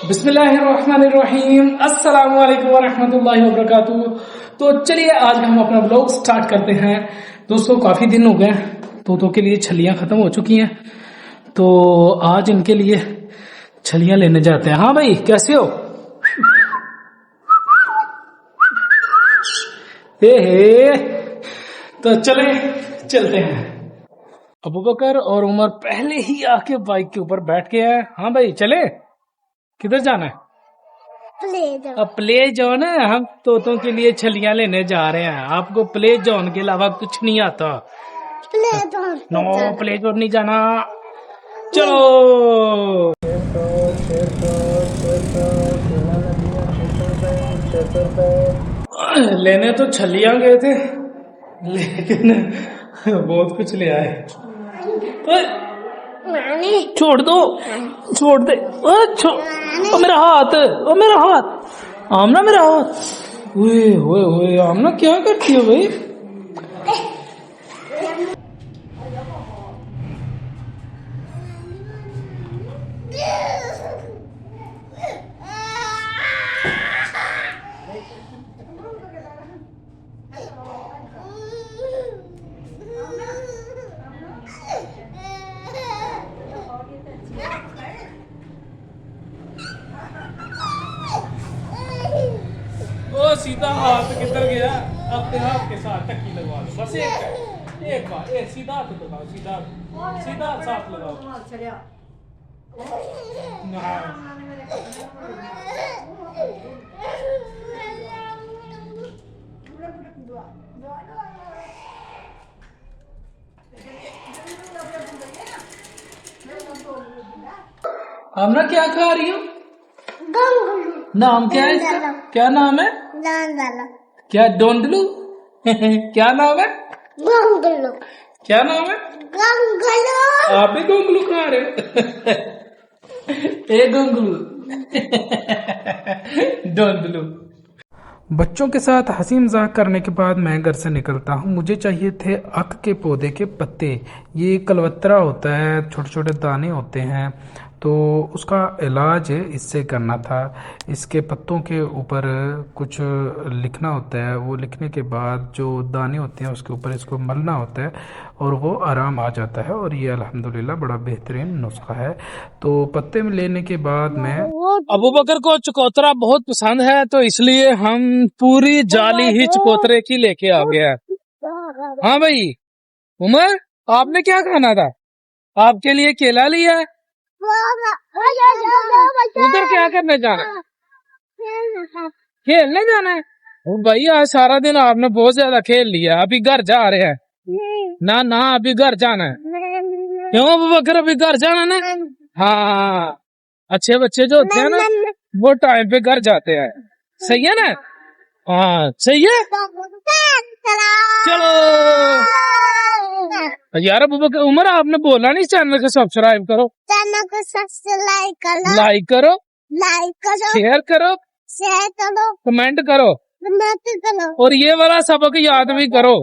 बिस्मिल्लाहिर्रहमानिर्रहीम, अस्सलाम वालेकुम वरहमतुल्लाहि वबरकातुहू। तो चलिए आज हम अपना ब्लॉग स्टार्ट करते हैं। दोस्तों काफी दिन हो गए, तोतों के लिए छलियां खत्म हो चुकी हैं, तो आज इनके लिए छलियां लेने जाते हैं। हाँ भाई, कैसे हो? हे तो चलते हैं। अबू बकर और उमर पहले ही आके बाइक के ऊपर बैठ गए हैं। हाँ भाई चले, किधर जाना है? अब प्ले जोन है, हम तोतों के लिए छलियां लेने जा रहे हैं। आपको प्ले जोन के अलावा कुछ नहीं आता। नो, प्ले जोन नहीं जाना। चलो लेने तो छलियां गए थे, लेकिन बहुत कुछ ले आए। छोड़ दो, छोड़ दे। ओ मेरा हाथ, ओ मेरा हाथ, आमना मेरा हाथ। ओए ओए ओए, आमना क्या करती हो भाई? ओ सीधा हाथ किधर गया? अपने हाथ के साथ टक्की लगवा दो, बस एक बार, एक सीधा हाथ लगाओ, सीधा सीधा साथ लगाओ। आमना क्या खा रही हो? नाम क्या है इसका? क्या नाम है? क्या डोंडलू? क्या नाम है? क्या नाम है? आप ही गोंगलू खा रहे हो? ए गोंगलू। डोंडलू। बच्चों के साथ हंसी मजाक करने के बाद मैं घर से निकलता हूँ। मुझे चाहिए थे अक के पौधे के पत्ते। ये कलवत्रा होता है, छोटे छोटे दाने होते हैं, तो उसका इलाज इससे करना था। इसके पत्तों के ऊपर कुछ लिखना होता है, वो लिखने के बाद जो दाने होते हैं उसके ऊपर इसको मलना होता है और वो आराम आ जाता है। और ये अल्हम्दुलिल्लाह बड़ा बेहतरीन नुस्खा है। तो पत्ते में लेने के बाद मैं, अबू बकर को चकोतरा बहुत पसंद है, तो इसलिए हम पूरी जाली ही चकोतरे की लेके आ गए। हाँ भाई उमर, आपने क्या खाना था? आपके लिए केला लिया है। उधर क्या करने जाना? खेलने जाना है? ओ भाई आज सारा दिन आपने बहुत ज्यादा खेल लिया, अभी घर जा रहे हैं। ना ना, अभी घर जाना है। क्यों अबू बकर, अभी घर जाना ना? हाँ, अच्छे बच्चे जो होते हैं ना, वो टाइम पे घर जाते हैं। सही है ना? हाँ सही है। चलो यार अबू बकर, उमर आपने बोला नहीं चैनल को सब्सक्राइब करो, चैनल को सब्सक्राइब करो, लाइक करो, शेयर करो, कमेंट करो, और ये वाला सबक याद भी करो।